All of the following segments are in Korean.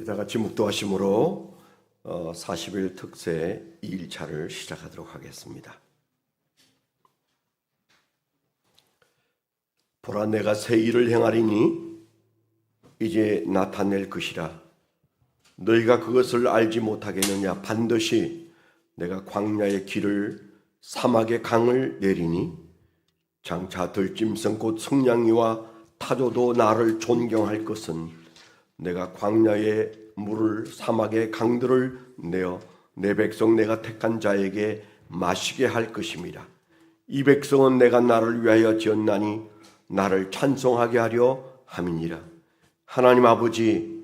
다 같이 묵도하심으로 40일 특세 2일차를 시작하도록 하겠습니다. 보라, 내가 새 일을 행하리니 이제 나타낼 것이라. 너희가 그것을 알지 못하겠느냐? 반드시 내가 광야의 길을 사막의 강을 내리니 장차 들짐승 곧 승냥이와 타조도 나를 존경할 것은 내가 광야의 물을 사막의 강들을 내어 내 백성 내가 택한 자에게 마시게 할 것입니다. 이 백성은 내가 나를 위하여 지었나니 나를 찬송하게 하려 함이니라. 하나님 아버지,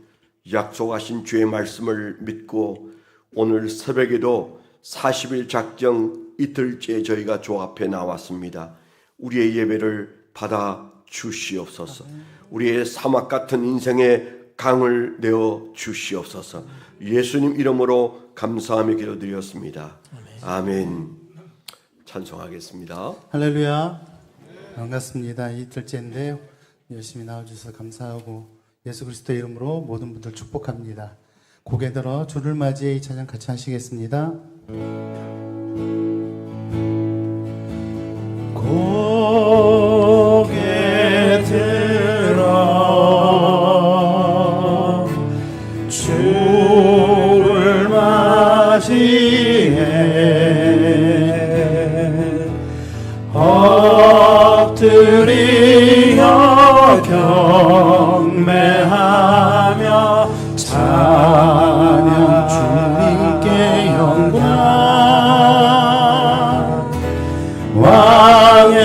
약속하신 주의 말씀을 믿고 오늘 새벽에도 40일 작정 이틀째 저희가 주 앞에 나왔습니다. 우리의 예배를 받아 주시옵소서. 우리의 사막 같은 인생의 강을 내어 주시옵소서. 예수님 이름으로 감사하며 기도드렸습니다. 아멘. 찬송하겠습니다. 할렐루야. 반갑습니다. 이틀째인데요. 열심히 나와주셔서 감사하고 예수 그리스도 이름으로 모든 분들 축복합니다. 고개 들어 주를 맞이해 이 찬양 같이 하시겠습니다. 고개 들어 주를 맞이해 엎드리어 경배하며 찬양 주님께 영광 왕의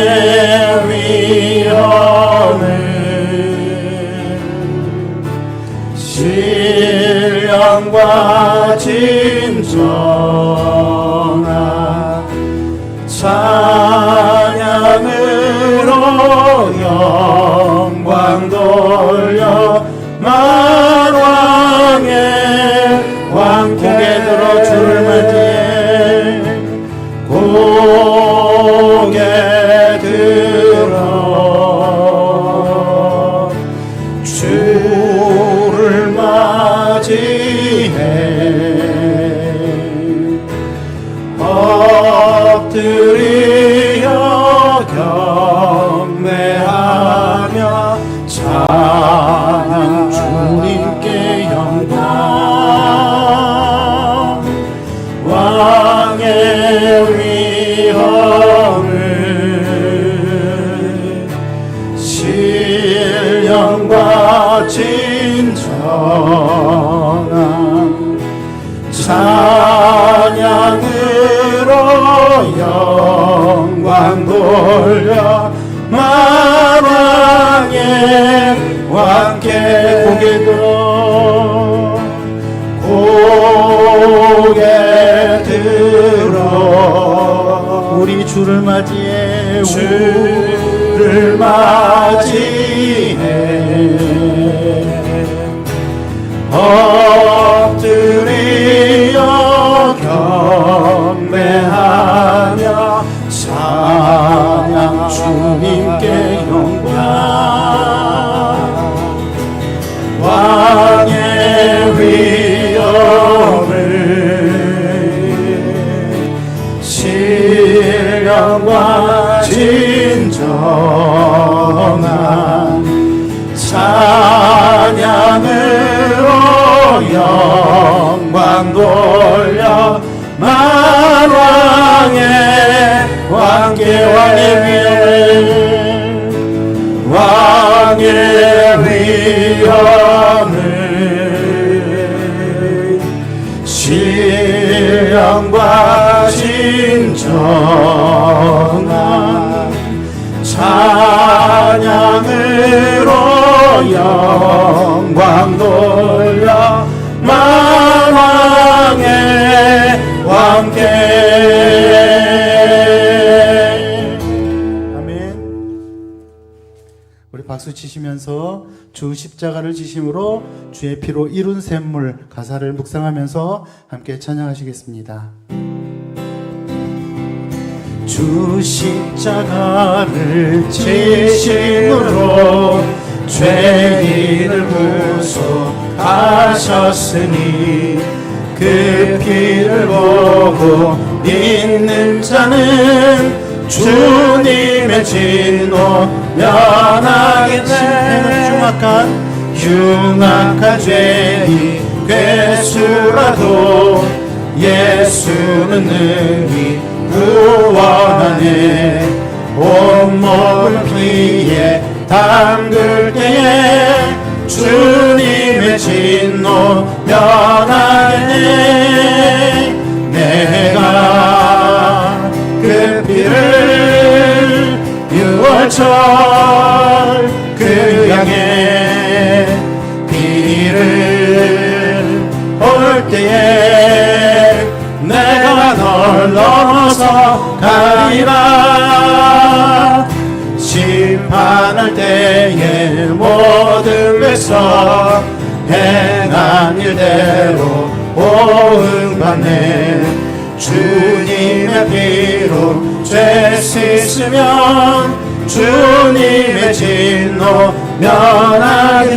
위엄을 신령과 진정한 찬양으로 영광 돌려 만왕의 왕. 고개 들어 주를 맞이해 고개 들어 주를 맞이해 엎드리어 경배하며 찬양 주님께 영광 왕의 위엄을 신령과 진정한 찬양으로 영광 돌려 만왕의 왕께 고개 들어 고개 들어 우리 주를 맞이해 주를 맞이해 엎드리어 경배하며 찬양 주님께 영광 왕의 위엄을 신령과 진정한 찬양으로 영광 돌려 만왕의 왕께 왕의 위엄을 신령과 진정한 찬양으로 영광 돌려 만왕의 왕께. 아멘. 우리 박수 치시면서 주 십자가를 지심으로 주의 피로 이룬 샘물 가사를 묵상하면서 함께 찬양하시겠습니다. 주 십자가를 지심으로 죄인을 구속하셨으니 그 피를 보고 믿는 자는 주님의 진노 면하겠네. 흉악한 죄인 괴수라도 예수는 능히 구원하네. 온몸을 피에 담글 때에 주님의 진노 면하겠네. 내가 그 피를 6월절 그 양의 피를 볼 때에 내가 널 넘어서 가리라. 심판할 때에 모든 백성 행한 일대로 보응받네. 주님의 피로 죄 씻으면 주님의 진노 면하게.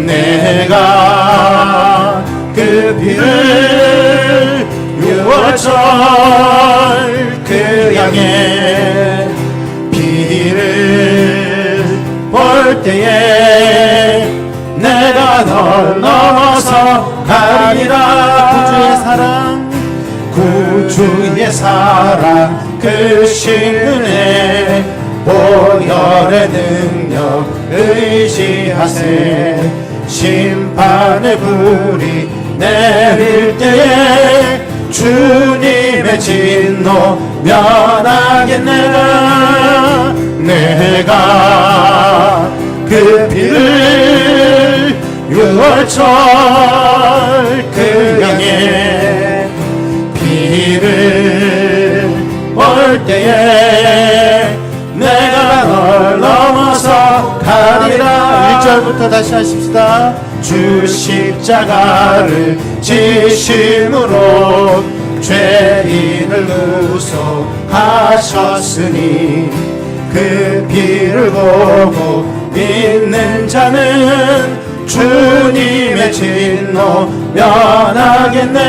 내가 그 피를 6월절 그 양의 피를 볼 때에 내가 널 넘어서 가리라. 구주의 사랑, 구주의 사랑 그 신은혜 보혈의 능력 의지하세. 심판의 불이 내릴 때에 주님의 진노 면하겠네. 내가 그 피를 6월절 그 양의 피를 볼 때에 내가 널 넘어서 가리라. 1절부터 다시 하십시다. 주 십자가를 지심으로 죄인을 구속하셨으니 그 피를 보고 믿는 자는 주님의 진노 면하겠네.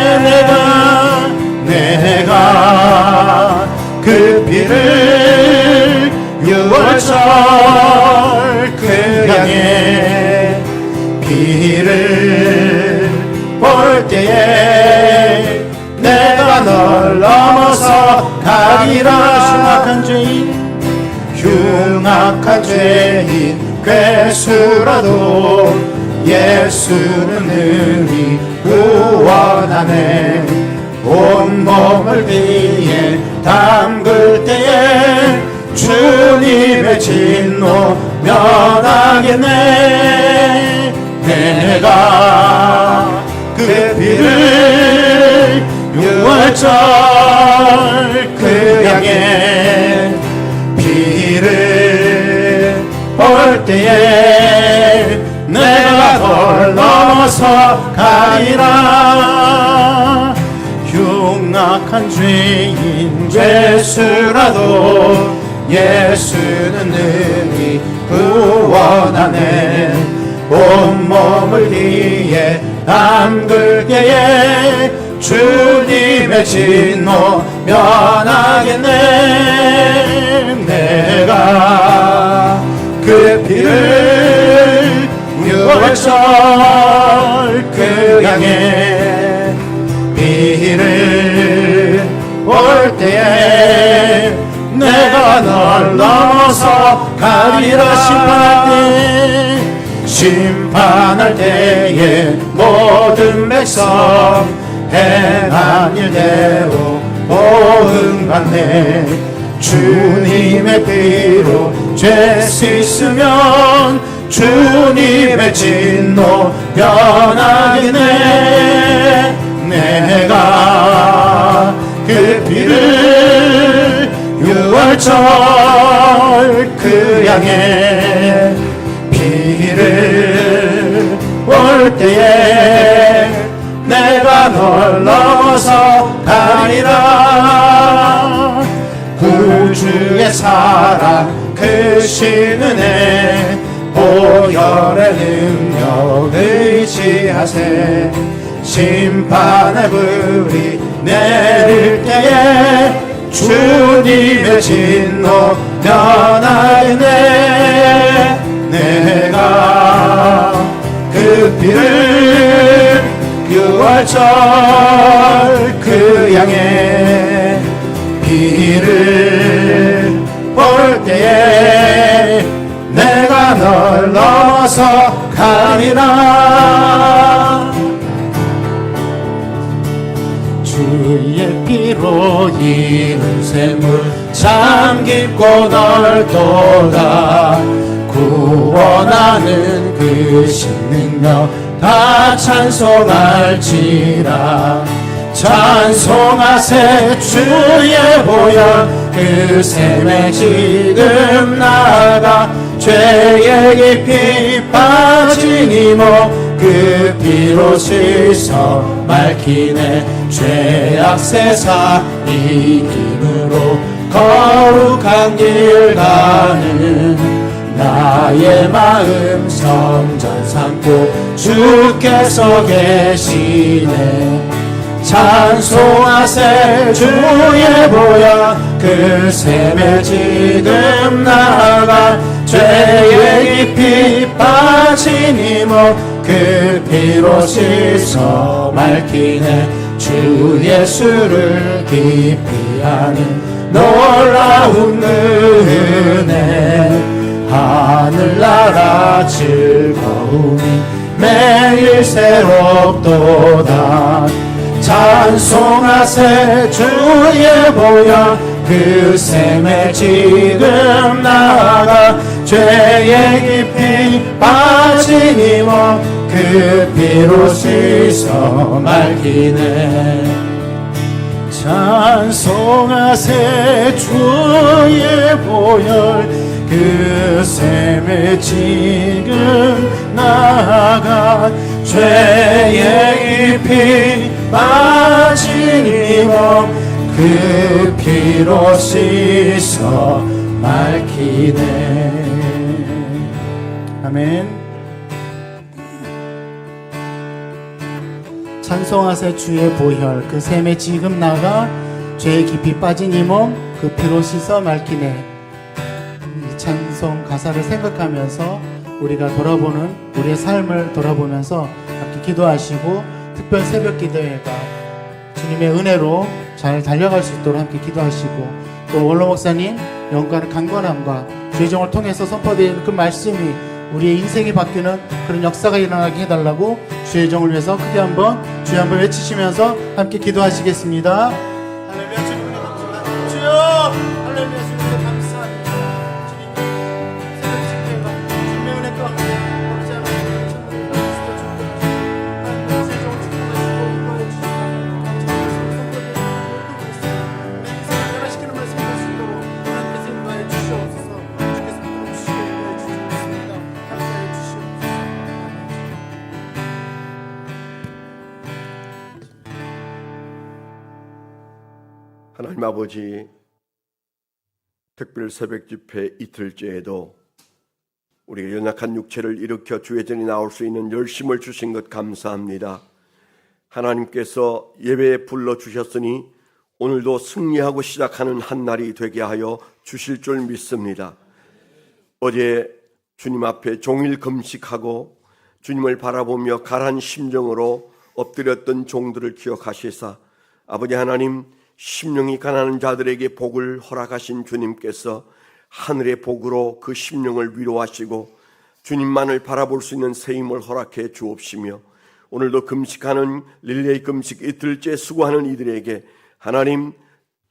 내가 그 피를 6월절 그 양의 피를 볼 때에 내가 널 넘어서 가리라. 흉악한 죄인 괴수라도 예수는 능히 구원하네. 온몸을 피에 담글 때에 주님의 진노 면하겠네. 내가 그 피를 6월절 그 양의 피를 볼 때에 내가 널 넘어서 가리라. 흉악한 죄인 죄수라도 예수는 능히 구원하네. 온몸을 피에 담글 때에 주님의 진노 면하겠네. 내가 그 피를 6월절 그 양의 피를 볼 때에 내가 널 넘어서 가리라. 심판할 때에 모든 백성 행한 일대로 보응받네. 주님의 피로 죄 씻으면 주님의 진노 면하겠네. 내가 그 피를 6월절 그 양의 피를 볼 때에 내가 널 넘어서 가리라. 구주의 사랑 그 크신 은혜 보혈의 능력 의지하세. 심판의 불이 내릴 때에 주님의 진노 면하였네. 내가 그 피를 6월절 그 양의 피를 볼 때에 내가 널 넘어서 가리라. 주의 피로 이룬 샘물 참 깊고 넓도다. 구원하는 그 신능력 다 찬송할지라. 찬송하세 주의 보혈 그 샘에 지금 나아가. 죄에 깊이 빠진 이몸 그 피로 씻어 맑히네. 죄악 세사 이김으로 거룩한 길 가는 나의 마음 성전 삼고 주께서 계시네. 찬송하세 주의 보혈 그 샘에 지금 나아가. 죄에 깊이 빠진 이몸 그 피로 씻어 맑히네. 주 예수를 깊이 아는 놀라운 은혜. 하늘나라 즐거움이 매일 새롭도다. 찬송하세 주의 보혈 그 샘에 지금 나아가. 죄에 깊이 빠진 이몸 그 피로 씻어 맑히네. 찬송하세 주의 보혈 그 샘에 지금 나아가. 죄에 깊이 빠진 이몸 그 피로 씻어 맑히네. 아멘. 찬송하세 주의 보혈 그 샘에 지금 나가. 죄에 깊이 빠진 이 몸 그 피로 씻어 맑히네. 이 찬송 가사를 생각하면서 우리가 돌아보는 우리의 삶을 돌아보면서 함께 기도하시고, 특별 새벽 기도회가 주님의 은혜로 잘 달려갈 수 있도록 함께 기도하시고, 또 원로 목사님 영광의 강건함과 주의 종을 통해서 선포되는 그 말씀이 우리의 인생이 바뀌는 그런 역사가 일어나게 해달라고 주의 종을 위해서 크게 한번 주여 한번 외치시면서 함께 기도하시겠습니다. 할렐루야. 주님 은혜 감사합니다. 주여 할렐루야. 주님 은혜 감사합니다. 주님 새벽 집회가 주님의 은혜 가운데 오르지 않는 그리스도 축복하시고 하나님의 주의 종을 축복하시고 인도해 주시고 내 인생을 변화시키는 말씀 할 수 있도록 하나님께서 인도해 주시옵소서. 주께서 붙들어 주시고 인도해 주시옵소서. 함께해 주시옵소서. 하나님 아버지, 특별 새벽 집회 이틀째에도 우리가 연약한 육체를 일으켜 주의 전에 나올 수 있는 열심을 주신 것 감사합니다. 하나님께서 예배에 불러주셨으니 오늘도 승리하고 시작하는 한 날이 되게 하여 주실 줄 믿습니다. 어제 주님 앞에 종일 금식하고 주님을 바라보며 가라한 심정으로 엎드렸던 종들을 기억하시사 아버지 하나님, 심령이 가난한 자들에게 복을 허락하신 주님께서 하늘의 복으로 그 심령을 위로하시고 주님만을 바라볼 수 있는 새 힘을 허락해 주옵시며, 오늘도 금식하는 릴레이 금식 이틀째 수고하는 이들에게 하나님,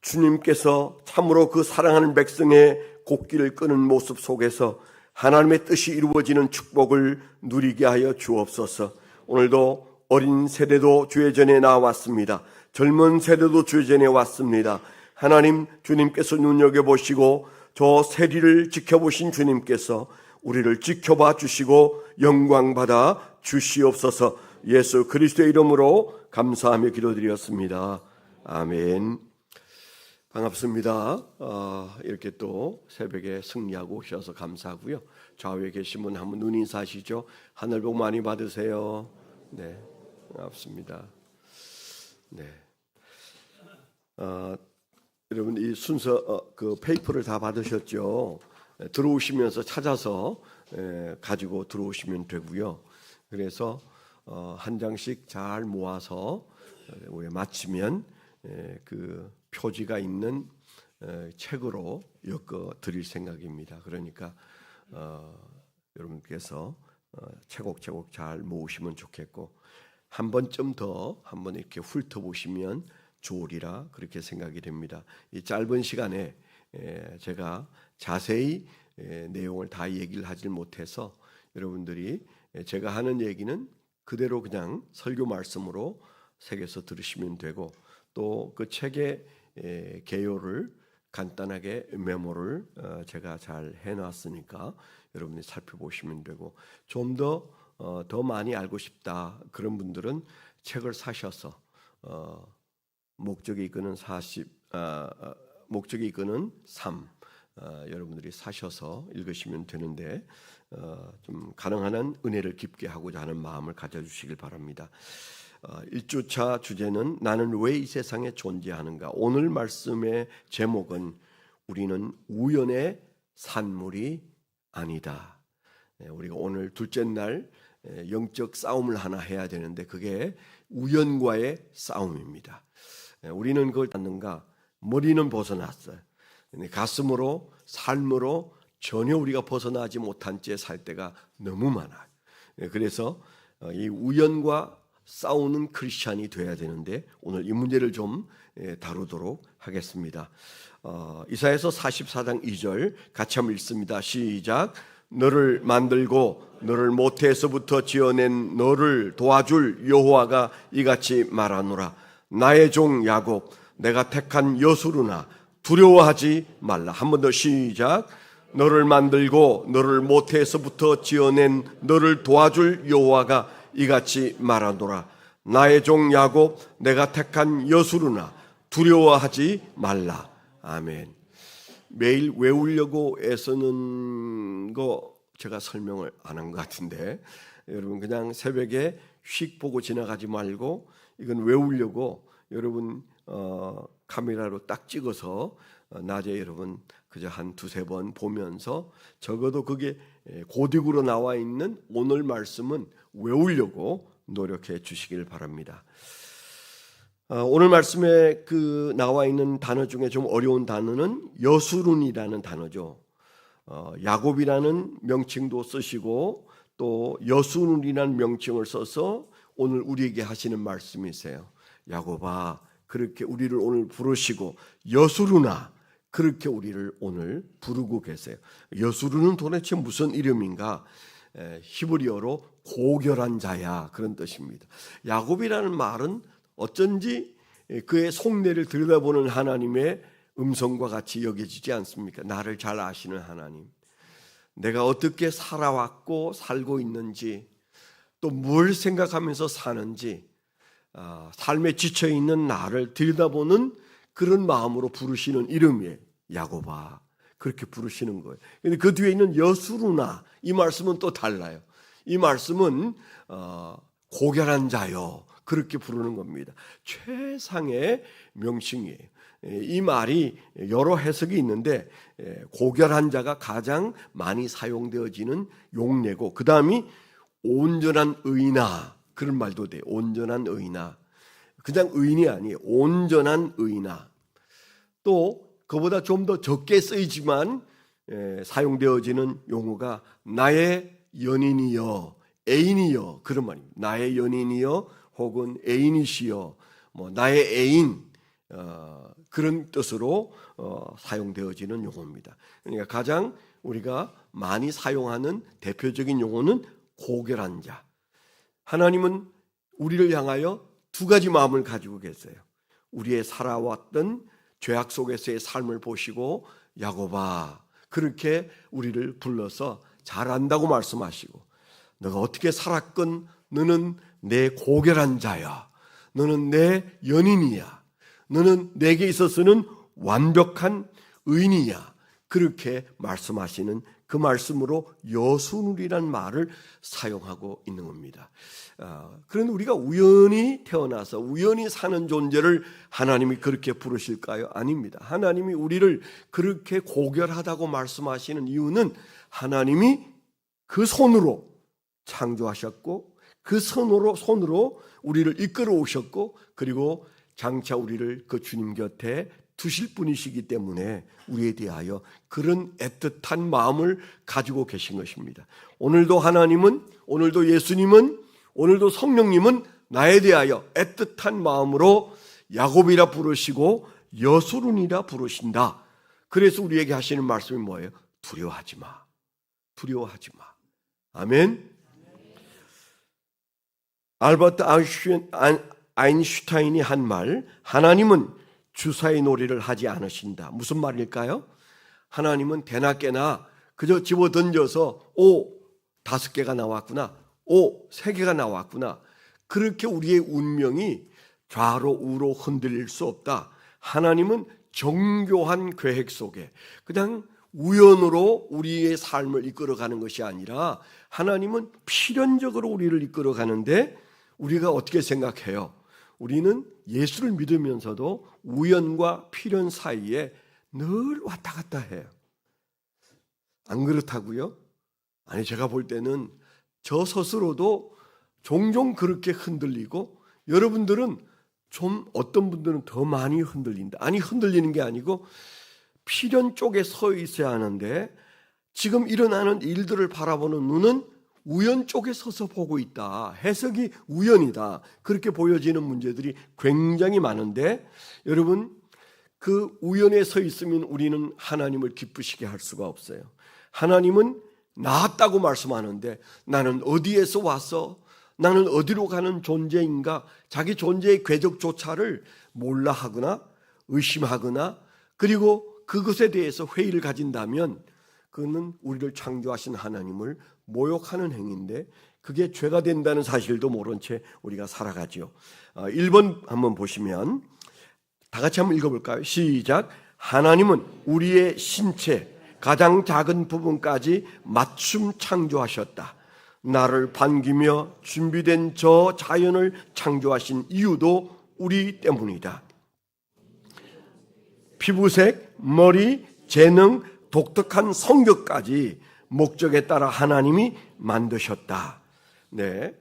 주님께서 참으로 그 사랑하는 백성의 곡기를 끄는 모습 속에서 하나님의 뜻이 이루어지는 축복을 누리게 하여 주옵소서. 오늘도 어린 세대도 주의 전에 나왔습니다. 젊은 세대도 주의 전에 왔습니다. 하나님, 주님께서 눈여겨보시고 저 세리를 지켜보신 주님께서 우리를 지켜봐 주시고 영광받아 주시옵소서. 예수 그리스도의 이름으로 감사하며 기도드렸습니다. 아멘. 반갑습니다. 이렇게 또 새벽에 승리하고 오셔서 감사하고요. 좌우에 계신 분 한번 눈 인사하시죠. 하늘 복 많이 받으세요. 네, 반갑습니다. 네, 여러분 이 순서 그 페이퍼를 다 받으셨죠? 들어오시면서 찾아서 가지고 들어오시면 되고요. 그래서 한 장씩 잘 모아서 마치면 그 표지가 있는 책으로 엮어 드릴 생각입니다. 그러니까 여러분께서 차곡차곡 잘 모으시면 좋겠고 한 번쯤 더 한번 이렇게 훑어보시면 좋으리라 그렇게 생각이 됩니다. 이 짧은 시간에 제가 자세히 내용을 다 얘기를 하질 못해서 여러분들이 제가 하는 얘기는 그대로 그냥 설교 말씀으로 새겨서 들으시면 되고 또 그 책의 개요를 간단하게 메모를 제가 잘 해놨으니까 여러분이 살펴보시면 되고 좀 더 많이 알고 싶다 그런 분들은 책을 사셔서 목적이 이끄는 3 여러분들이 사셔서 읽으시면 되는데 좀 가능한 한 은혜를 깊게 하고자 하는 마음을 가져주시길 바랍니다. 1주차 주제는 나는 왜 이 세상에 존재하는가. 오늘 말씀의 제목은 우리는 우연의 산물이 아니다. 우리가 오늘 둘째 날 영적 싸움을 하나 해야 되는데 그게 우연과의 싸움입니다. 우리는 그걸 찾는가? 머리는 벗어났어요. 가슴으로 삶으로 전혀 우리가 벗어나지 못한 채 살 때가 너무 많아요. 그래서 이 우연과 싸우는 크리스찬이 돼야 되는데 오늘 이 문제를 좀 다루도록 하겠습니다. 이사야서 44장 2절 같이 한번 읽습니다. 시작. 너를 만들고 너를 모태에서부터 지어낸 너를 도와줄 여호와가 이같이 말하노라. 나의 종 야곱 내가 택한 여수르나 두려워하지 말라. 한 번 더 시작. 너를 만들고 너를 모태에서부터 지어낸 너를 도와줄 여호와가 이같이 말하노라. 나의 종 야곱 내가 택한 여수르나 두려워하지 말라. 아멘. 매일 외우려고 애쓰는 거 제가 설명을 안 한 것 같은데 여러분 그냥 새벽에 휙 보고 지나가지 말고 이건 외우려고 여러분 카메라로 딱 찍어서 낮에 여러분 그저 한 두세 번 보면서 적어도 그게 고딕으로 나와 있는 오늘 말씀은 외우려고 노력해 주시길 바랍니다. 오늘 말씀에 그 나와 있는 단어 중에 좀 어려운 단어는 여수룬이라는 단어죠. 야곱이라는 명칭도 쓰시고 또 여수룬이라는 명칭을 써서 오늘 우리에게 하시는 말씀이세요. 야곱아 그렇게 우리를 오늘 부르시고 여수루나 그렇게 우리를 오늘 부르고 계세요. 여수루는 도대체 무슨 이름인가? 히브리어로 고결한 자야 그런 뜻입니다. 야곱이라는 말은 어쩐지 그의 속내를 들여다보는 하나님의 음성과 같이 여겨지지 않습니까? 나를 잘 아시는 하나님, 내가 어떻게 살아왔고 살고 있는지 또 뭘 생각하면서 사는지 삶에 지쳐있는 나를 들여다보는 그런 마음으로 부르시는 이름이에요. 야곱아 그렇게 부르시는 거예요. 근데 그 뒤에 있는 여수루나 이 말씀은 또 달라요. 이 말씀은 고결한 자요 그렇게 부르는 겁니다. 최상의 명칭이에요. 이 말이 여러 해석이 있는데 고결한 자가 가장 많이 사용되어지는 용례고 그 다음이 온전한 의인아 그런 말도 돼요. 온전한 의인아 그냥 의인이 아니에요. 온전한 의인아 또 그보다 좀 더 적게 쓰이지만 사용되어지는 용어가 나의 연인이여 애인이여 그런 말입니다. 나의 연인이여 혹은 애인이시여 뭐 나의 애인 그런 뜻으로 사용되어지는 용어입니다. 그러니까 가장 우리가 많이 사용하는 대표적인 용어는 고결한 자. 하나님은 우리를 향하여 두 가지 마음을 가지고 계세요. 우리의 살아왔던 죄악 속에서의 삶을 보시고 야곱아 그렇게 우리를 불러서 잘 안다고 말씀하시고 너가 어떻게 살았건 너는 내 고결한 자야. 너는 내 연인이야. 너는 내게 있어서는 완벽한 의인이냐, 그렇게 말씀하시는 그 말씀으로 여순우리란 말을 사용하고 있는 겁니다. 그런데 우리가 우연히 태어나서 우연히 사는 존재를 하나님이 그렇게 부르실까요? 아닙니다. 하나님이 우리를 그렇게 고결하다고 말씀하시는 이유는 하나님이 그 손으로 창조하셨고 그 손으로 우리를 이끌어 오셨고 그리고 장차 우리를 그 주님 곁에 두실 분이시기 때문에 우리에 대하여 그런 애틋한 마음을 가지고 계신 것입니다. 오늘도 하나님은, 오늘도 예수님은, 오늘도 성령님은 나에 대하여 애틋한 마음으로 야곱이라 부르시고 여수룬이라 부르신다. 그래서 우리에게 하시는 말씀이 뭐예요? 두려워하지 마. 두려워하지 마. 아멘. 알버트 아인슈타인이 한 말, 하나님은 주사위 놀이를 하지 않으신다. 무슨 말일까요? 하나님은 대나 깨나 그저 집어 던져서 5개가 나왔구나, 3개가 나왔구나, 그렇게 우리의 운명이 좌로 우로 흔들릴 수 없다. 하나님은 정교한 계획 속에 그냥 우연으로 우리의 삶을 이끌어가는 것이 아니라 하나님은 필연적으로 우리를 이끌어가는데 우리가 어떻게 생각해요? 우리는 예수를 믿으면서도 우연과 필연 사이에 늘 왔다 갔다 해요. 안 그렇다고요? 아니, 제가 볼 때는 저 스스로도 종종 그렇게 흔들리고 여러분들은 좀 어떤 분들은 더 많이 흔들린다. 아니, 흔들리는 게 아니고 필연 쪽에 서 있어야 하는데 지금 일어나는 일들을 바라보는 눈은 우연 쪽에 서서 보고 있다. 해석이 우연이다. 그렇게 보여지는 문제들이 굉장히 많은데 여러분, 그 우연에 서 있으면 우리는 하나님을 기쁘시게 할 수가 없어요. 하나님은 나았다고 말씀하는데 나는 어디에서 와서 나는 어디로 가는 존재인가, 자기 존재의 궤적조차를 몰라 하거나 의심하거나 그리고 그것에 대해서 회의를 가진다면 그는 우리를 창조하신 하나님을 모욕하는 행위인데 그게 죄가 된다는 사실도 모른 채 우리가 살아가죠. 1번 한번 보시면 다 같이 한번 읽어볼까요? 시작. 하나님은 우리의 신체 가장 작은 부분까지 맞춤 창조하셨다. 나를 반기며 준비된 저 자연을 창조하신 이유도 우리 때문이다. 피부색, 머리, 재능, 독특한 성격까지 목적에 따라 하나님이 만드셨다. 네,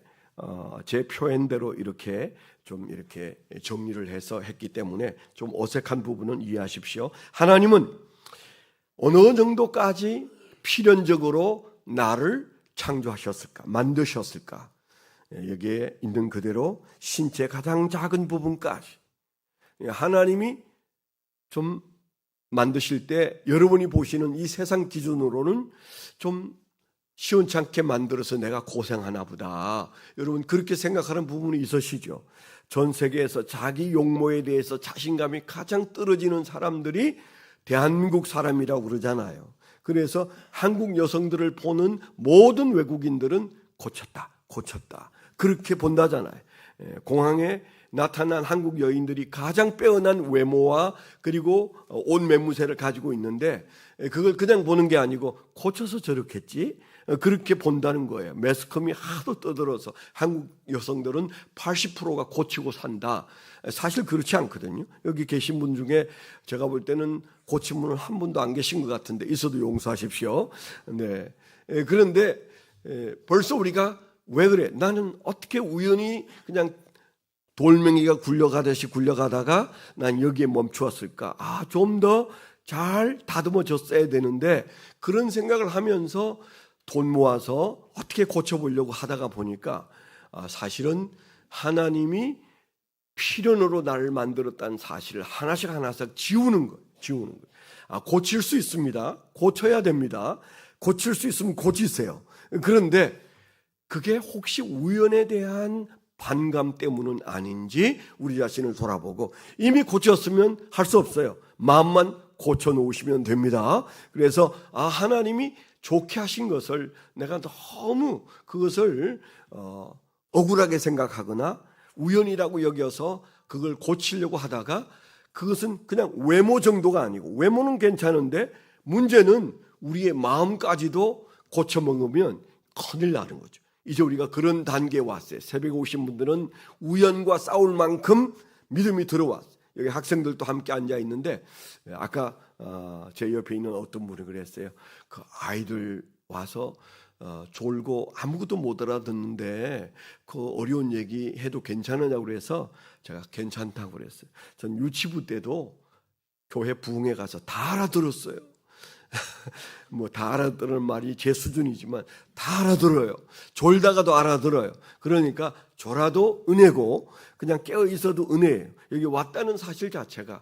제 표현대로 이렇게 정리를 해서 했기 때문에 좀 어색한 부분은 이해하십시오. 하나님은 어느 정도까지 필연적으로 나를 창조하셨을까, 만드셨을까? 여기에 있는 그대로 신체 가장 작은 부분까지 하나님이 좀 만드실 때 여러분이 보시는 이 세상 기준으로는 좀 시원찮게 만들어서 내가 고생하나 보다. 여러분 그렇게 생각하는 부분이 있으시죠? 전 세계에서 자기 용모에 대해서 자신감이 가장 떨어지는 사람들이 대한민국 사람이라고 그러잖아요. 그래서 한국 여성들을 보는 모든 외국인들은 고쳤다 그렇게 본다잖아요. 공항에 나타난 한국 여인들이 가장 빼어난 외모와 그리고 옷 매무새를 가지고 있는데 그걸 그냥 보는 게 아니고 고쳐서 저렇겠지? 그렇게 본다는 거예요. 매스컴이 하도 떠들어서 한국 여성들은 80%가 고치고 산다. 사실 그렇지 않거든요. 여기 계신 분 중에 제가 볼 때는 고친 분은 한 분도 안 계신 것 같은데 있어도 용서하십시오. 네. 그런데 벌써 우리가 왜 그래? 나는 어떻게 우연히 그냥 돌멩이가 굴려가듯이 굴려가다가 난 여기에 멈추었을까? 좀 더 잘 다듬어졌어야 되는데 그런 생각을 하면서 돈 모아서 어떻게 고쳐보려고 하다가 보니까 사실은 하나님이 필연으로 나를 만들었다는 사실을 하나씩 지우는 거예요. 고칠 수 있습니다. 고쳐야 됩니다. 고칠 수 있으면 고치세요. 그런데 그게 혹시 우연에 대한 반감 때문은 아닌지 우리 자신을 돌아보고 이미 고쳤으면 할 수 없어요. 마음만 고쳐놓으시면 됩니다. 그래서 하나님이 좋게 하신 것을 내가 너무 그것을 억울하게 생각하거나 우연이라고 여겨서 그걸 고치려고 하다가 그것은 그냥 외모 정도가 아니고, 외모는 괜찮은데 문제는 우리의 마음까지도 고쳐먹으면 큰일 나는 거죠. 이제 우리가 그런 단계에 왔어요. 새벽에 오신 분들은 우연과 싸울 만큼 믿음이 들어왔어요. 여기 학생들도 함께 앉아 있는데, 아까 제 옆에 있는 어떤 분이 그랬어요. 그 아이들 와서 졸고 아무것도 못 알아듣는데 그 어려운 얘기 해도 괜찮으냐고 그래서 제가 괜찮다고 그랬어요. 전 유치부 때도 교회 부흥회 가서 다 알아들었어요. 뭐 다 알아들은 말이 제 수준이지만 다 알아들어요. 졸다가도 알아들어요. 그러니까 졸아도 은혜고 그냥 깨어 있어도 은혜예요. 여기 왔다는 사실 자체가,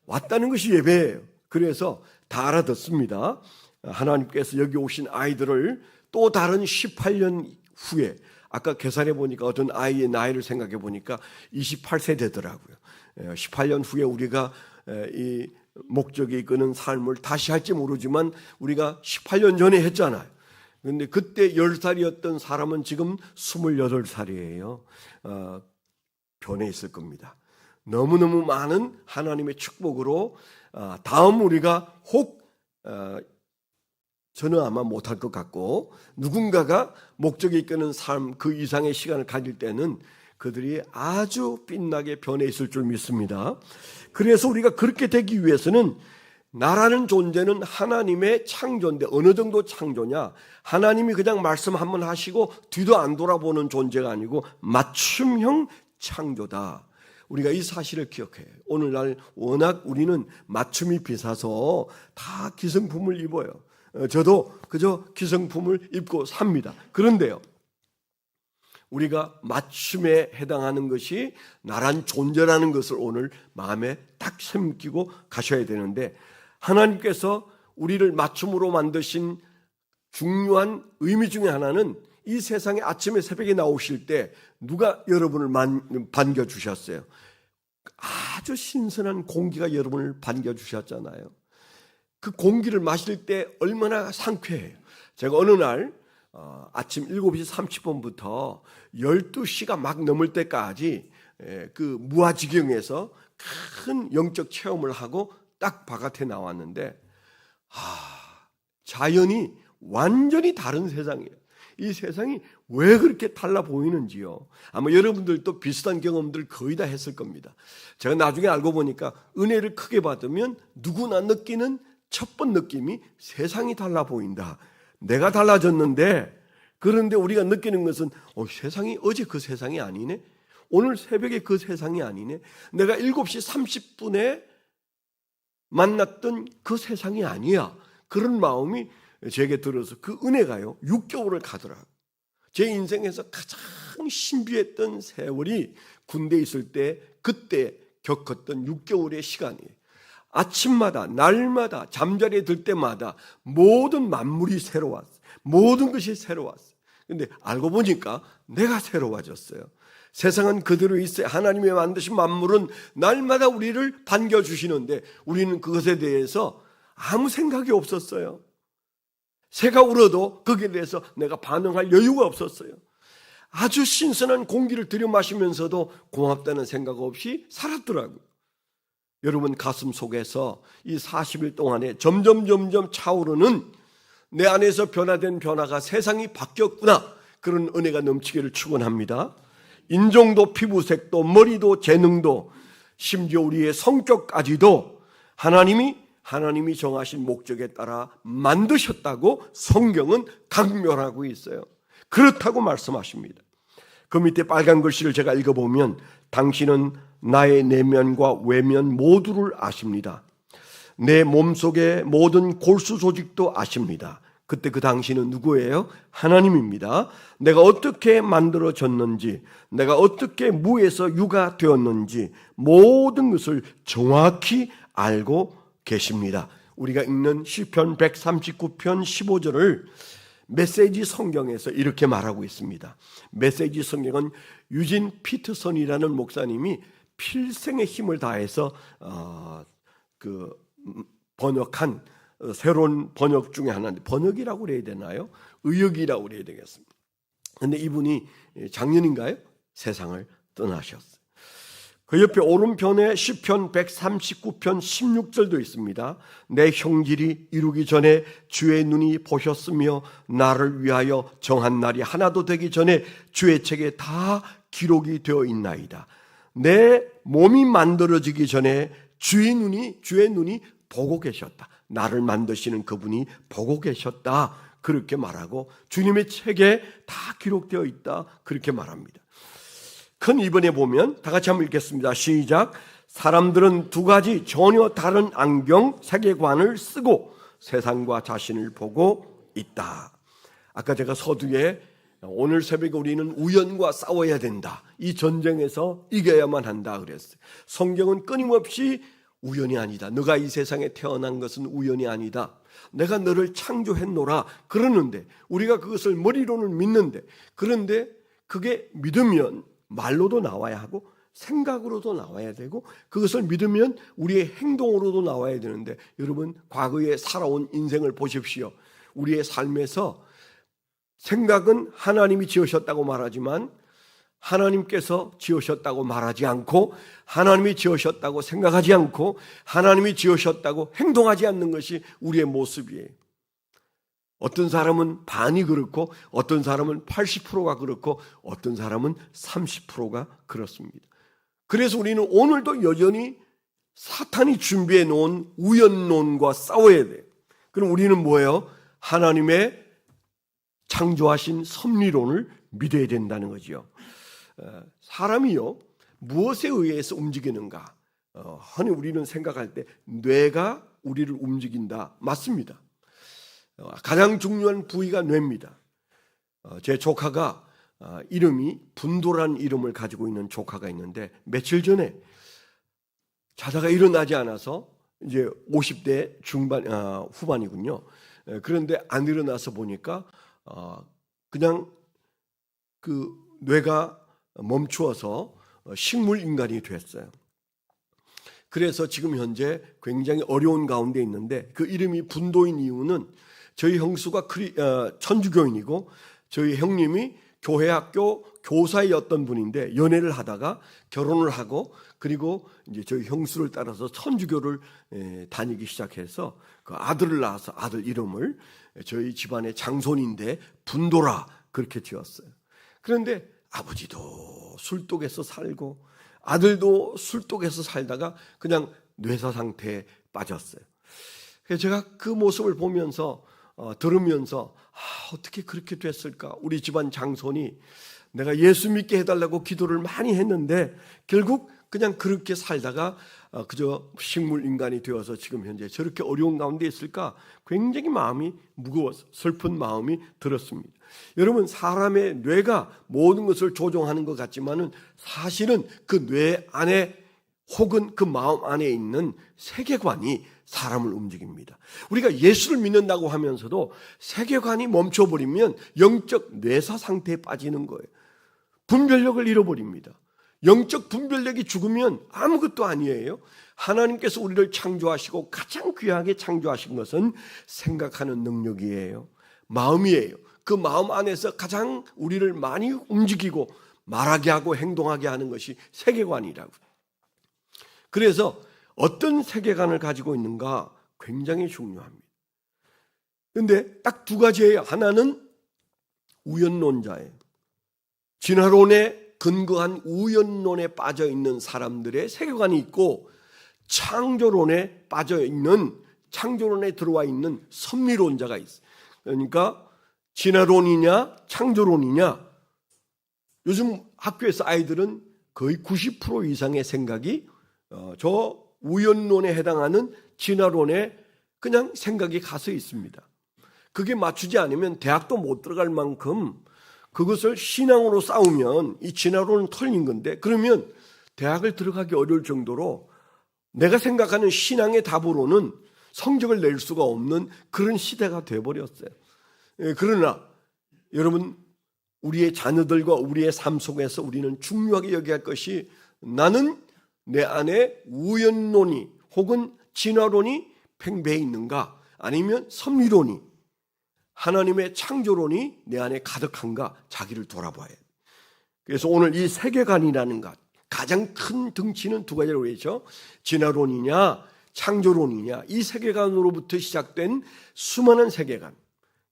왔다는 것이 예배예요. 그래서 다 알아듣습니다. 하나님께서 여기 오신 아이들을 또 다른 18년 후에, 아까 계산해 보니까 어떤 아이의 나이를 생각해 보니까 28세 되더라고요. 18년 후에 우리가 이 목적이 이끄는 삶을 다시 할지 모르지만 우리가 18년 전에 했잖아요. 그런데 그때 10살이었던 사람은 지금 28살이에요. 변해 있을 겁니다. 너무너무 많은 하나님의 축복으로 다음 우리가 혹 저는 아마 못할 것 같고, 누군가가 목적이 이끄는 삶 그 이상의 시간을 가질 때는 그들이 아주 빛나게 변해 있을 줄 믿습니다. 그래서 우리가 그렇게 되기 위해서는, 나라는 존재는 하나님의 창조인데 어느 정도 창조냐, 하나님이 그냥 말씀 한번 하시고 뒤도 안 돌아보는 존재가 아니고 맞춤형 창조다. 우리가 이 사실을 기억해요. 오늘날 워낙 우리는 맞춤이 비싸서 다 기성품을 입어요. 저도 그저 기성품을 입고 삽니다. 그런데요, 우리가 맞춤에 해당하는 것이 나란 존재라는 것을 오늘 마음에 딱 새기고 가셔야 되는데, 하나님께서 우리를 맞춤으로 만드신 중요한 의미 중에 하나는, 이 세상에 아침에 새벽에 나오실 때 누가 여러분을 반겨주셨어요? 아주 신선한 공기가 여러분을 반겨주셨잖아요. 그 공기를 마실 때 얼마나 상쾌해요. 제가 어느 날 아침 7시 30분부터 12시가 막 넘을 때까지 그 무아지경에서 큰 영적 체험을 하고 딱 바깥에 나왔는데, 자연이 완전히 다른 세상이에요. 이 세상이 왜 그렇게 달라 보이는지요. 아마 여러분들도 비슷한 경험들 거의 다 했을 겁니다. 제가 나중에 알고 보니까 은혜를 크게 받으면 누구나 느끼는 첫 번 느낌이 세상이 달라 보인다. 내가 달라졌는데, 그런데 우리가 느끼는 것은 세상이 어제 그 세상이 아니네. 오늘 새벽에 그 세상이 아니네. 내가 7시 30분에 만났던 그 세상이 아니야. 그런 마음이 제게 들어서 그 은혜가요 6개월을 가더라고요. 제 인생에서 가장 신비했던 세월이 군대에 있을 때 그때 겪었던 6개월의 시간이에요. 아침마다 날마다 잠자리에 들 때마다 모든 만물이 새로웠어요. 모든 것이 새로웠어요. 근데 알고 보니까 내가 새로워졌어요. 세상은 그대로 있어요. 하나님이 만드신 만물은 날마다 우리를 반겨주시는데 우리는 그것에 대해서 아무 생각이 없었어요. 새가 울어도 거기에 대해서 내가 반응할 여유가 없었어요. 아주 신선한 공기를 들이마시면서도 고맙다는 생각 없이 살았더라고요. 여러분 가슴 속에서 이 40일 동안에 점점 차오르는 내 안에서 변화된 변화가 세상이 바뀌었구나, 그런 은혜가 넘치기를 축원합니다. 인종도 피부색도 머리도 재능도 심지어 우리의 성격까지도 하나님이 정하신 목적에 따라 만드셨다고 성경은 강멸하고 있어요. 그렇다고 말씀하십니다. 그 밑에 빨간 글씨를 제가 읽어보면, 당신은 나의 내면과 외면 모두를 아십니다. 내 몸속의 모든 골수 조직도 아십니다. 그때 그 당신은 누구예요? 하나님입니다. 내가 어떻게 만들어졌는지, 내가 어떻게 무에서 유가 되었는지 모든 것을 정확히 알고 계십니다. 우리가 읽는 시편 139편 15절을 메시지 성경에서 이렇게 말하고 있습니다. 메시지 성경은 유진 피터슨이라는 목사님이 필생의 힘을 다해서 번역한 새로운 번역 중에 하나인데, 번역이라고 그래야 되나요? 의역이라고 그래야 되겠습니다. 그런데 이분이 작년인가요? 세상을 떠나셨어요. 그 옆에 오른편에 시편 139편 16절도 있습니다. 내 형질이 이루기 전에 주의 눈이 보셨으며 나를 위하여 정한 날이 하나도 되기 전에 주의 책에 다 기록이 되어 있나이다. 내 몸이 만들어지기 전에 주의 눈이 보고 계셨다. 나를 만드시는 그분이 보고 계셨다. 그렇게 말하고 주님의 책에 다 기록되어 있다. 그렇게 말합니다. 큰 2번에 보면 다 같이 한번 읽겠습니다. 시작. 사람들은 두 가지 전혀 다른 안경 세계관을 쓰고 세상과 자신을 보고 있다. 아까 제가 서두에 오늘 새벽에 우리는 우연과 싸워야 된다. 이 전쟁에서 이겨야만 한다 그랬어요. 성경은 끊임없이 우연이 아니다. 너가 이 세상에 태어난 것은 우연이 아니다. 내가 너를 창조했노라 그러는데 우리가 그것을 머리로는 믿는데 그런데 그게 믿으면 말로도 나와야 하고 생각으로도 나와야 되고 그것을 믿으면 우리의 행동으로도 나와야 되는데 여러분 과거에 살아온 인생을 보십시오. 우리의 삶에서 생각은 하나님이 지으셨다고 말하지만 하나님께서 지으셨다고 말하지 않고 하나님이 지으셨다고 생각하지 않고 하나님이 지으셨다고 행동하지 않는 것이 우리의 모습이에요. 어떤 사람은 반이 그렇고 어떤 사람은 80%가 그렇고 어떤 사람은 30%가 그렇습니다. 그래서 우리는 오늘도 여전히 사탄이 준비해 놓은 우연론과 싸워야 돼요. 그럼 우리는 뭐예요? 하나님의 창조하신 섭리론을 믿어야 된다는 거죠. 사람이요 무엇에 의해서 움직이는가? 흔히 우리는 생각할 때 뇌가 우리를 움직인다. 맞습니다. 가장 중요한 부위가 뇌입니다. 제 조카가 이름이 분도라는 이름을 가지고 있는 조카가 있는데 며칠 전에 자다가 일어나지 않아서 이제 50대 후반이군요. 그런데 안 일어나서 보니까 그냥 그 뇌가 멈추어서 식물 인간이 됐어요. 그래서 지금 현재 굉장히 어려운 가운데 있는데 그 이름이 분도인 이유는 저희 형수가 천주교인이고 저희 형님이 교회 학교 교사였던 분인데 연애를 하다가 결혼을 하고 그리고 이제 저희 형수를 따라서 천주교를 다니기 시작해서 그 아들을 낳아서 아들 이름을 저희 집안의 장손인데 분도라 그렇게 지었어요. 그런데 아버지도 술독에서 살고 아들도 술독에서 살다가 그냥 뇌사 상태에 빠졌어요. 그래서 제가 그 모습을 보면서 들으면서 어떻게 그렇게 됐을까? 우리 집안 장손이 내가 예수 믿게 해달라고 기도를 많이 했는데 결국 그냥 그렇게 살다가 그저 식물 인간이 되어서 지금 현재 저렇게 어려운 가운데 있을까? 굉장히 마음이 무거워서 슬픈 마음이 들었습니다. 여러분 사람의 뇌가 모든 것을 조종하는 것 같지만은 사실은 그 뇌 안에 혹은 그 마음 안에 있는 세계관이 사람을 움직입니다. 우리가 예수를 믿는다고 하면서도 세계관이 멈춰버리면 영적 뇌사 상태에 빠지는 거예요. 분별력을 잃어버립니다. 영적 분별력이 죽으면 아무것도 아니에요. 하나님께서 우리를 창조하시고 가장 귀하게 창조하신 것은 생각하는 능력이에요. 마음이에요. 그 마음 안에서 가장 우리를 많이 움직이고 말하게 하고 행동하게 하는 것이 세계관이라고. 그래서 어떤 세계관을 가지고 있는가 굉장히 중요합니다. 그런데 딱 두 가지예요. 하나는 우연론자예요. 진화론에 근거한 우연론에 빠져있는 사람들의 세계관이 있고 창조론에 빠져있는 창조론에 들어와 있는 섭리론자가 있어요. 그러니까 진화론이냐 창조론이냐 요즘 학교에서 아이들은 거의 90% 이상의 생각이 저 우연론에 해당하는 진화론에 그냥 생각이 가서 있습니다. 그게 맞추지 않으면 대학도 못 들어갈 만큼 그것을 신앙으로 싸우면 이 진화론은 털린 건데 그러면 대학을 들어가기 어려울 정도로 내가 생각하는 신앙의 답으로는 성적을 낼 수가 없는 그런 시대가 돼버렸어요. 그러나 여러분 우리의 자녀들과 우리의 삶 속에서 우리는 중요하게 여겨야 할 것이 나는 내 안에 우연론이 혹은 진화론이 팽배해 있는가 아니면 섭리론이 하나님의 창조론이 내 안에 가득한가 자기를 돌아봐야 해요. 그래서 오늘 이 세계관이라는 것 가장 큰 덩치는 두 가지라고 했죠. 진화론이냐 창조론이냐, 이 세계관으로부터 시작된 수많은 세계관.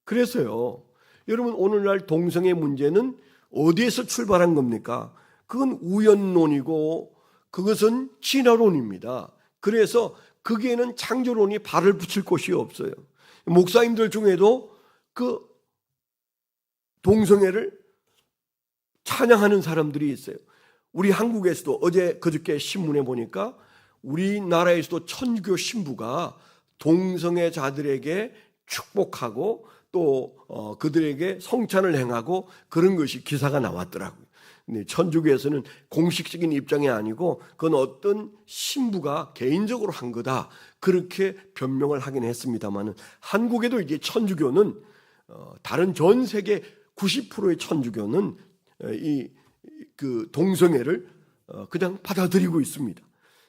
그래서요, 여러분 오늘날 동성애 문제는 어디에서 출발한 겁니까? 그건 우연론이고 그것은 진화론입니다. 그래서 거기에는 창조론이 발을 붙일 곳이 없어요. 목사님들 중에도 그 동성애를 찬양하는 사람들이 있어요. 우리 한국에서도 어제 그저께 신문에 보니까 우리나라에서도 천주교 신부가 동성애자들에게 축복하고 또 그들에게 성찬을 행하고 그런 것이 기사가 나왔더라고요. 근데 천주교에서는 공식적인 입장이 아니고 그건 어떤 신부가 개인적으로 한 거다, 그렇게 변명을 하긴 했습니다만, 한국에도 이제 천주교는 다른 전 세계 90%의 천주교는 그 동성애를 그냥 받아들이고 있습니다.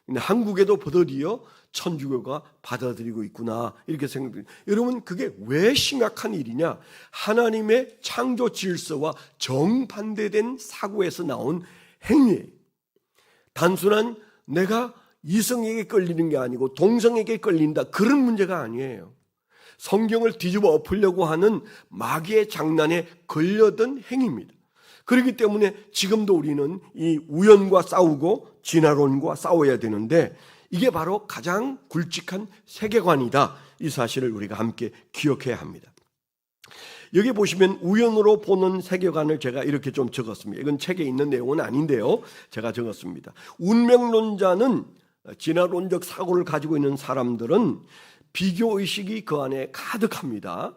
근데 한국에도 버더디어 천주교가 받아들이고 있구나, 이렇게 생각합니다. 여러분, 그게 왜 심각한 일이냐? 하나님의 창조 질서와 정반대된 사고에서 나온 행위예요. 단순한 내가 이성에게 끌리는 게 아니고 동성에게 끌린다, 그런 문제가 아니에요. 성경을 뒤집어 엎으려고 하는 마귀의 장난에 걸려든 행위입니다. 그렇기 때문에 지금도 우리는 이 우연과 싸우고 진화론과 싸워야 되는데, 이게 바로 가장 굵직한 세계관이다, 이 사실을 우리가 함께 기억해야 합니다. 여기 보시면 우연으로 보는 세계관을 제가 이렇게 좀 적었습니다. 이건 책에 있는 내용은 아닌데요, 제가 적었습니다. 운명론자는, 진화론적 사고를 가지고 있는 사람들은 비교의식이 그 안에 가득합니다.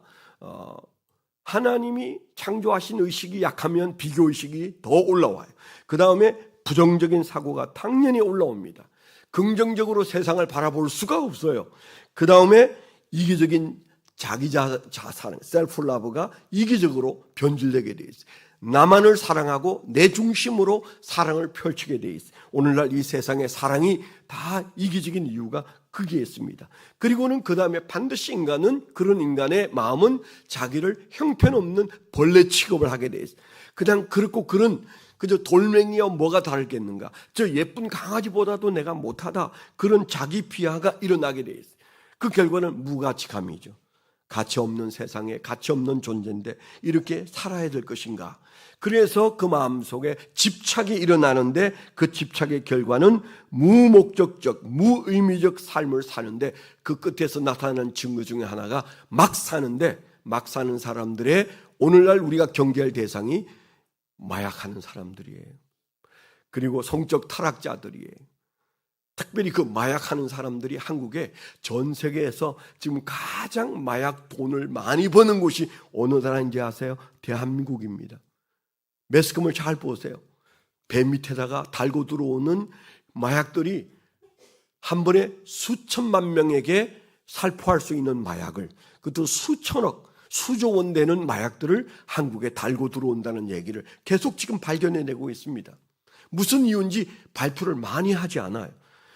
하나님이 창조하신 의식이 약하면 비교의식이 더 올라와요. 그 다음에 부정적인 사고가 당연히 올라옵니다. 긍정적으로 세상을 바라볼 수가 없어요. 그 다음에 이기적인 자기 자상, 셀프 러브가 이기적으로 변질되게 돼 있어요. 나만을 사랑하고 내 중심으로 사랑을 펼치게 돼 있어요. 오늘날 이 세상의 사랑이 다 이기적인 이유가 거기에 있습니다. 그리고는 그 다음에 반드시 인간은, 그런 인간의 마음은 자기를 형편없는 벌레 취급을 하게 돼 있어요. 그냥 그렇고 그런, 그저 돌멩이와 뭐가 다르겠는가, 저 예쁜 강아지보다도 내가 못하다, 그런 자기 비하가 일어나게 돼 있어요. 그 결과는 무가치감이죠. 가치 없는 세상에 가치 없는 존재인데 이렇게 살아야 될 것인가. 그래서 그 마음속에 집착이 일어나는데, 그 집착의 결과는 무목적적, 무의미적 삶을 사는데, 그 끝에서 나타나는 증거 중에 하나가 막 사는데, 막 사는 사람들의 오늘날 우리가 경계할 대상이 마약하는 사람들이에요. 그리고 성적 타락자들이에요. 특별히 그 마약하는 사람들이 한국에 전 세계에서 지금 가장 마약 돈을 많이 버는 곳이 어느 나라인지 아세요? 대한민국입니다. 매스컴을 잘 보세요. 배 밑에다가 달고 들어오는 마약들이 한 번에 수천만 명에게 살포할 수 있는 마약을, 그것도 수천억, 수조 원 되는 마약들을 한국에 달고 들어온다는 얘기를 계속 지금 발견해내고 있습니다. 무슨 이유인지 발표를 많이 하지 않아요.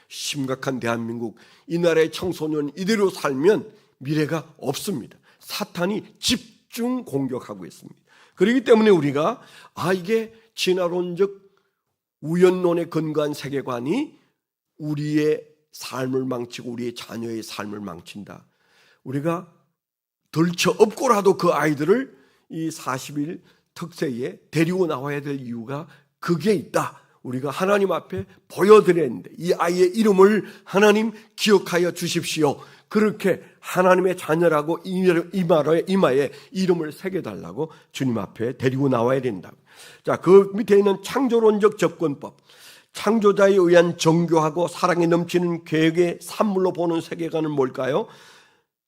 심각한 대한민국, 이 나라의 청소년 이대로 살면 미래가 없습니다. 사탄이 집중 공격하고 있습니다. 그렇기 때문에 우리가 이게 진화론적 우연론에 근거한 세계관이 우리의 삶을 망치고 우리의 자녀의 삶을 망친다. 우리가 덜쳐업고라도 그 아이들을 이 40일 특세에 데리고 나와야 될 이유가 그게 있다. 우리가 하나님 앞에 보여드려야 하는데, 이 아이의 이름을 하나님 기억하여 주십시오. 그렇게 하나님의 자녀라고 이마에 이름을 새겨달라고 주님 앞에 데리고 나와야 된다. 자, 그 밑에 있는 창조론적 접근법, 창조자에 의한 정교하고 사랑이 넘치는 계획의 산물로 보는 세계관은 뭘까요?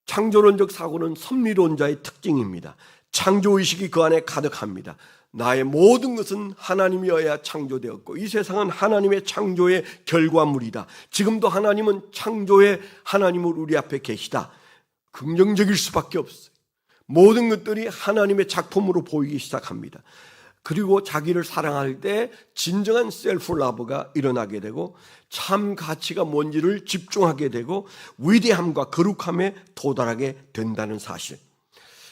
창조론적 사고는 섭리론자의 특징입니다. 창조의식이 그 안에 가득합니다. 나의 모든 것은 하나님이어야 창조되었고, 이 세상은 하나님의 창조의 결과물이다. 지금도 하나님은 창조의 하나님으로 우리 앞에 계시다. 긍정적일 수밖에 없어요. 모든 것들이 하나님의 작품으로 보이기 시작합니다. 그리고 자기를 사랑할 때 진정한 셀프 러브가 일어나게 되고, 참 가치가 뭔지를 집중하게 되고, 위대함과 거룩함에 도달하게 된다는 사실.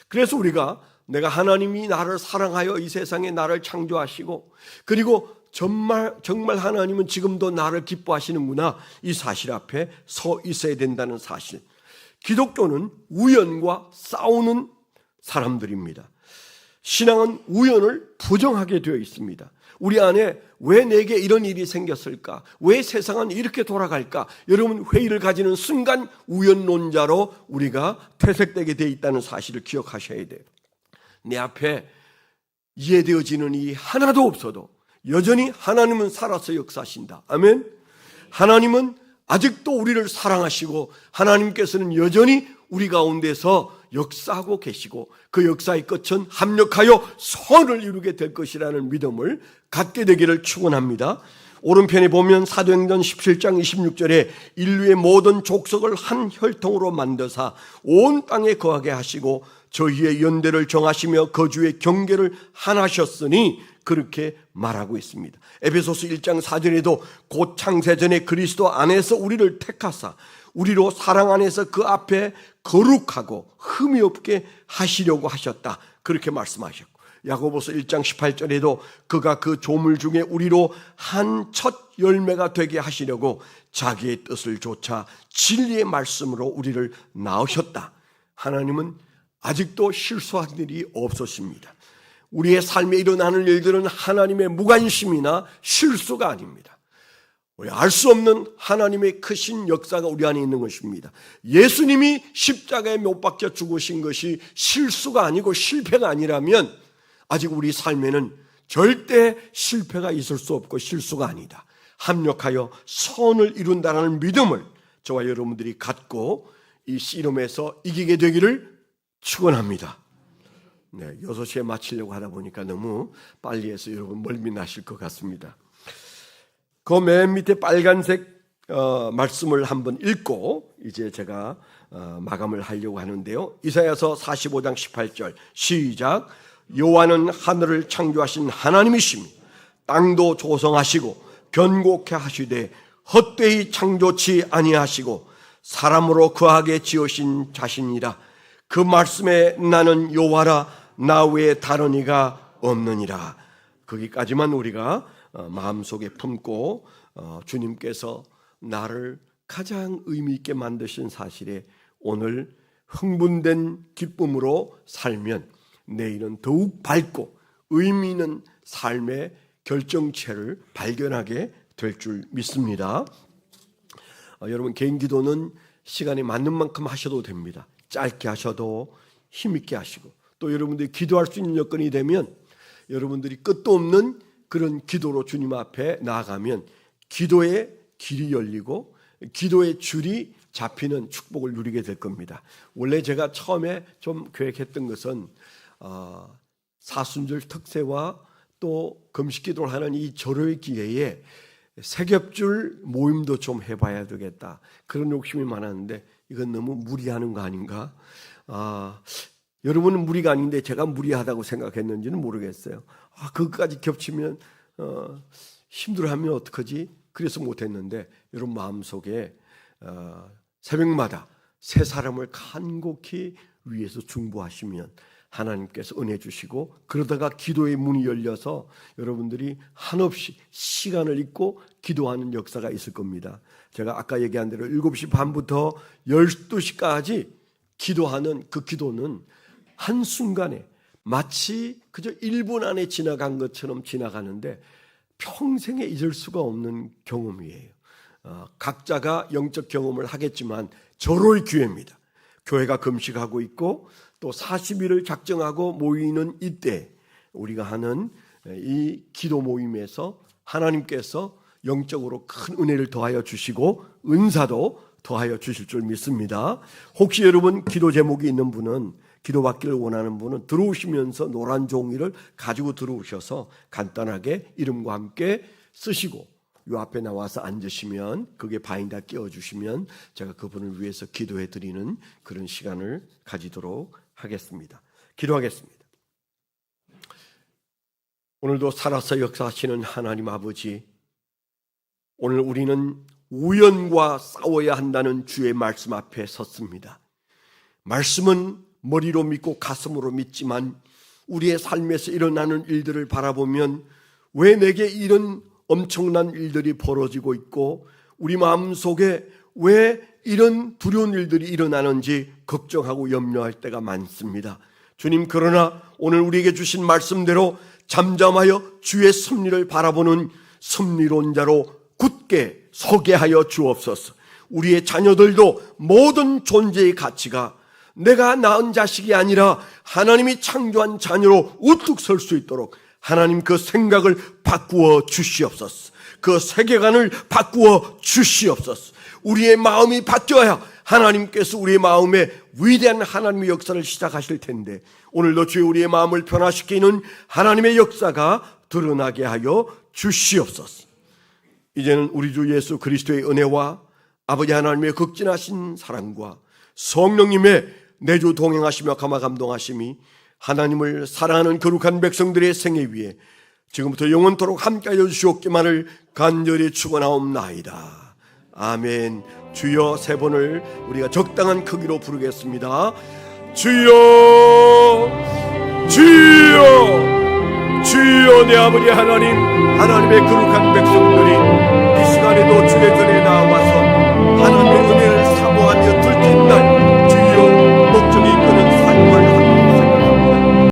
그래서 우리가 내가 하나님이 나를 사랑하여 이 세상에 나를 창조하시고, 그리고 정말 하나님은 지금도 나를 기뻐하시는구나, 이 사실 앞에 서 있어야 된다는 사실. 기독교는 우연과 싸우는 사람들입니다. 신앙은 우연을 부정하게 되어 있습니다. 우리 안에 왜 내게 이런 일이 생겼을까? 왜 세상은 이렇게 돌아갈까? 여러분, 회의를 가지는 순간 우연론자로 우리가 퇴색되게 되어 있다는 사실을 기억하셔야 돼요. 내 앞에 이해되어지는 일이 하나도 없어도 여전히 하나님은 살아서 역사하신다. 아멘. 하나님은 아직도 우리를 사랑하시고 하나님께서는 여전히 우리 가운데서 역사하고 계시고 그 역사의 끝은 합력하여 선을 이루게 될 것이라는 믿음을 갖게 되기를 축원합니다. 오른편에 보면 사도행전 17장 26절에 인류의 모든 족속을 한 혈통으로 만드사 온 땅에 거하게 하시고 저희의 연대를 정하시며 거주의 경계를 하나셨으니 그렇게 말하고 있습니다. 에베소서 1장 4절에도 곧 창세전에 그리스도 안에서 우리를 택하사 우리로 사랑 안에서 그 앞에 거룩하고 흠이 없게 하시려고 하셨다, 그렇게 말씀하셨고, 야고보서 1장 18절에도 그가 그 조물 중에 우리로 한 첫 열매가 되게 하시려고 자기의 뜻을 조차 진리의 말씀으로 우리를 낳으셨다. 하나님은 아직도 실수한 일이 없으십니다. 우리의 삶에 일어나는 일들은 하나님의 무관심이나 실수가 아닙니다. 우리 알 수 없는 하나님의 크신 역사가 우리 안에 있는 것입니다. 예수님이 십자가에 못 박혀 죽으신 것이 실수가 아니고 실패가 아니라면 아직 우리 삶에는 절대 실패가 있을 수 없고 실수가 아니다. 합력하여 선을 이룬다는 믿음을 저와 여러분들이 갖고 이 씨름에서 이기게 되기를 축원합니다. 네, 6시에 마치려고 하다 보니까 너무 빨리 해서 여러분 멀미 나실 것 같습니다. 그 맨 밑에 빨간색 말씀을 한번 읽고 이제 제가 마감을 하려고 하는데요. 이사야서 45장 18절 시작. 여호와는 하늘을 창조하신 하나님이시며 땅도 조성하시고 견고케 하시되 헛되이 창조치 아니하시고 사람으로 거하게 지으신 자신이라. 그 말씀에 나는 여호와라 나 외에 다른 이가 없느니라. 거기까지만 우리가 마음속에 품고 주님께서 나를 가장 의미 있게 만드신 사실에 오늘 흥분된 기쁨으로 살면 내일은 더욱 밝고 의미 있는 삶의 결정체를 발견하게 될 줄 믿습니다. 여러분, 개인 기도는 시간이 맞는 만큼 하셔도 됩니다. 짧게 하셔도 힘있게 하시고, 또 여러분들이 기도할 수 있는 여건이 되면 여러분들이 끝도 없는 그런 기도로 주님 앞에 나아가면 기도의 길이 열리고 기도의 줄이 잡히는 축복을 누리게 될 겁니다. 원래 제가 처음에 좀 계획했던 것은 사순절 특세와 또 금식기도를 하는 이 절호의 기회에 세겹줄 모임도 좀 해봐야 되겠다, 그런 욕심이 많았는데 이건 너무 무리하는 거 아닌가? 여러분은 무리가 아닌데 제가 무리하다고 생각했는지는 모르겠어요. 그것까지 겹치면 힘들어하면 어떡하지? 그래서 못했는데 여러분 마음속에 새벽마다 새 사람을 간곡히 위해서 중보하시면 하나님께서 은혜 주시고, 그러다가 기도의 문이 열려서 여러분들이 한없이 시간을 잊고 기도하는 역사가 있을 겁니다. 제가 아까 얘기한 대로 7시 반부터 12시까지 기도하는 그 기도는 한순간에 마치 그저 1분 안에 지나간 것처럼 지나가는데 평생에 잊을 수가 없는 경험이에요. 각자가 영적 경험을 하겠지만 절호의 기회입니다. 교회가 금식하고 있고 또 40일을 작정하고 모이는 이때 우리가 하는 이 기도 모임에서 하나님께서 영적으로 큰 은혜를 더하여 주시고 은사도 더하여 주실 줄 믿습니다. 혹시 여러분 기도 제목이 있는 분은, 기도받기를 원하는 분은 들어오시면서 노란 종이를 가지고 들어오셔서 간단하게 이름과 함께 쓰시고 요 앞에 나와서 앉으시면 거기에 바인다 끼워주시면 제가 그분을 위해서 기도해 드리는 그런 시간을 가지도록 하겠습니다. 기도하겠습니다. 오늘도 살아서 역사하시는 하나님 아버지, 오늘 우리는 우연과 싸워야 한다는 주의 말씀 앞에 섰습니다. 말씀은 머리로 믿고 가슴으로 믿지만 우리의 삶에서 일어나는 일들을 바라보면 왜 내게 이런 엄청난 일들이 벌어지고 있고 우리 마음속에 왜 이런 두려운 일들이 일어나는지 걱정하고 염려할 때가 많습니다. 주님, 그러나 오늘 우리에게 주신 말씀대로 잠잠하여 주의 섭리를 바라보는 섭리론자로 굳게 서게 하여 주옵소서. 우리의 자녀들도 모든 존재의 가치가 내가 낳은 자식이 아니라 하나님이 창조한 자녀로 우뚝 설 수 있도록 하나님 그 생각을 바꾸어 주시옵소서. 그 세계관을 바꾸어 주시옵소서. 우리의 마음이 바뀌어야 하나님께서 우리의 마음에 위대한 하나님의 역사를 시작하실 텐데 오늘도 주의 우리의 마음을 변화시키는 하나님의 역사가 드러나게 하여 주시옵소서. 이제는 우리 주 예수 그리스도의 은혜와 아버지 하나님의 극진하신 사랑과 성령님의 내주 동행하시며 감화 감동하심이 하나님을 사랑하는 거룩한 백성들의 생애 위에 지금부터 영원토록 함께하여 주시옵기만을 간절히 축원하옵나이다. 아멘. 주여 세 번을 우리가 적당한 크기로 부르겠습니다. 주여, 주여, 주여. 내 아버지 하나님, 하나님의 거룩한 백성